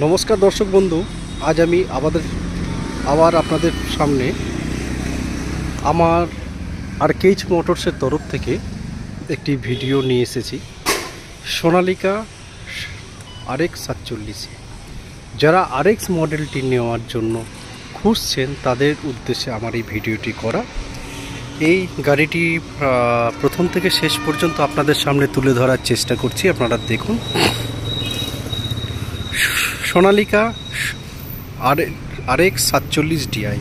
নমস্কার দর্শক বন্ধু, আজ আমি আবার আপনাদের সামনে আমার আরকেইচ মোটরসের তরফ থেকে একটি ভিডিও নিয়ে এসেছি। সোনালিকা RX 47, যারা RX মডেলটি নেওয়ার জন্য খুঁজছেন তাদের উদ্দেশ্যে আমার এই ভিডিওটি করা। এই গাড়িটি প্রথম থেকে শেষ পর্যন্ত আপনাদের সামনে তুলে ধরার চেষ্টা করছি, আপনারা দেখুন। সোনালিকা RX 47 DI,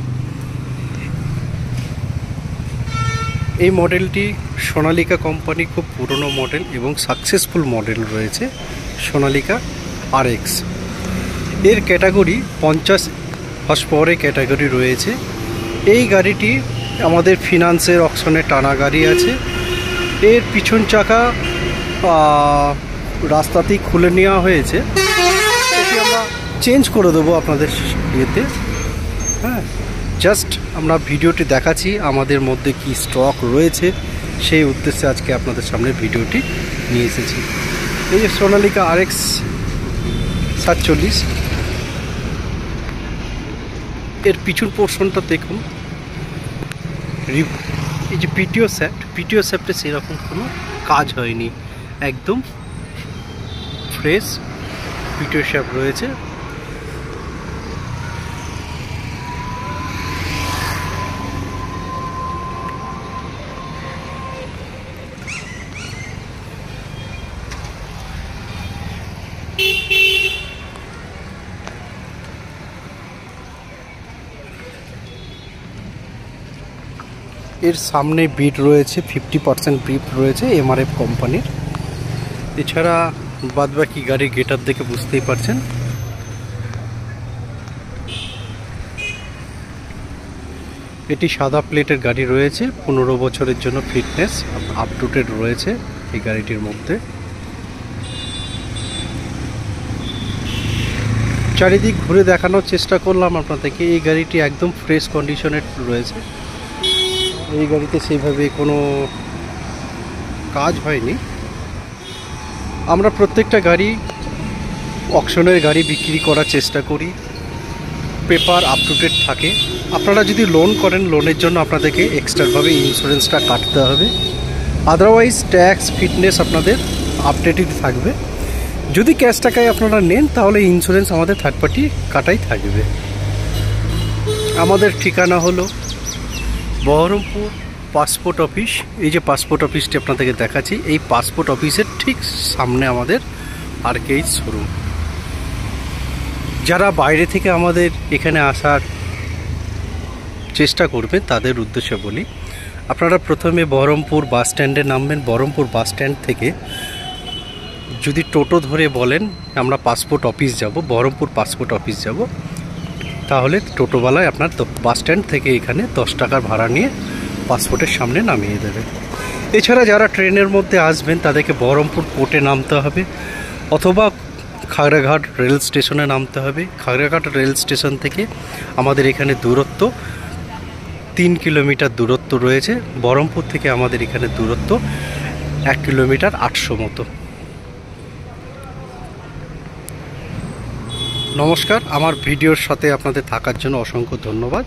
এই মডেলটি সোনালিকা কোম্পানি খুব পুরনো মডেল এবং সাকসেসফুল মডেল রয়েছে সোনালিকা RX। এর ক্যাটাগরি 50 হর্স পাওয়ারের ক্যাটাগরি রয়েছে। এই গাড়িটি আমাদের ফিনান্সের অকশনে টানা গাড়ি আছে। এর পিছন চাকা রাস্তাতেই খুলে নেওয়া হয়েছে, এটি আমরা চেঞ্জ করে দেবো আপনাদের ইয়েতে। হ্যাঁ, জাস্ট আমরা ভিডিওটি দেখাচ্ছি আমাদের মধ্যে কি স্টক রয়েছে, সেই উদ্দেশ্যে আজকে আপনাদের সামনে ভিডিওটি নিয়ে এসেছি। এই যে সোনালিকা RX 47, এর পিছন পোর্শনটা দেখুন। এই যে পিটিও শ্যাফটে সেরকম কোনো কাজ হয়নি, একদম ফ্রেশ পিটিও শ্যাফট রয়েছে। এর সামনে বিট রয়েছে 50% বিট রয়েছে MRF কোম্পানির। এছাড়া বাদবাকি গাড়ির গেটআপ দেখে বুঝতেই পারছেন। এটি সাদা প্লেটের গাড়ি রয়েছে, 15 বছরের জন্য ফিটনেস আপ টু ডেট রয়েছে এই গাড়িটির মধ্যে। চারিদিক ঘুরে দেখানোর চেষ্টা করলাম আপনাদেরকে। এই গাড়িটি একদম ফ্রেশ কন্ডিশনে রয়েছে। এই গাড়িতে সেইভাবে কোনো কাজ হয়নি। আমরা প্রত্যেকটা গাড়ি অকশনের গাড়ি বিক্রি করার চেষ্টা করি, পেপার আপ টু ডেট থাকে। আপনারা যদি লোন করেন, লোনের জন্য আপনাদেরকে এক্সট্রাভাবে ইন্স্যুরেন্সটা কাটতে হবে, আদারওয়াইজ ট্যাক্স ফিটনেস আপনাদের আপডেটেড থাকবে। যদি ক্যাশ টাকায় আপনারা নেন তাহলে ইন্স্যুরেন্স আমাদের থার্ড পার্টি কাটাই থাকবে। আমাদের ঠিকানা হলো বহরমপুর পাসপোর্ট অফিস। এই যে পাসপোর্ট অফিসটি আপনাদেরকে দেখাচ্ছি, এই পাসপোর্ট অফিসের ঠিক সামনে আমাদের RKH শোরুম। যারা বাইরে থেকে আমাদের এখানে আসার চেষ্টা করবেন তাদের উদ্দেশ্যে বলি, আপনারা প্রথমে বহরমপুর বাস স্ট্যান্ডে নামবেন। বহরমপুর বাস স্ট্যান্ড থেকে যদি টোটো ধরে বলেন আমরা পাসপোর্ট অফিস যাব, বহরমপুর পাসপোর্ট অফিস যাব, তাহলে টোটোওয়ালায় আপনার বাস স্ট্যান্ড থেকে এখানে 10 টাকার ভাড়া নিয়ে পাসপোর্টের সামনে নামিয়ে দেবে। এছাড়া যারা ট্রেনের মধ্যে আসবেন তাদেরকে বহরমপুর পোর্টে নামতে হবে অথবা খাগড়াঘাট রেল স্টেশনে নামতে হবে। খাগড়াঘাট রেল স্টেশন থেকে আমাদের এখানে দূরত্ব 3 কিলোমিটার দূরত্ব রয়েছে। বহরমপুর থেকে আমাদের এখানে দূরত্ব 1 কিলোমিটার 800 মতো। নমস্কার, আমার ভিডিওর সাথে আপনাদের থাকার জন্য অসংখ্য ধন্যবাদ।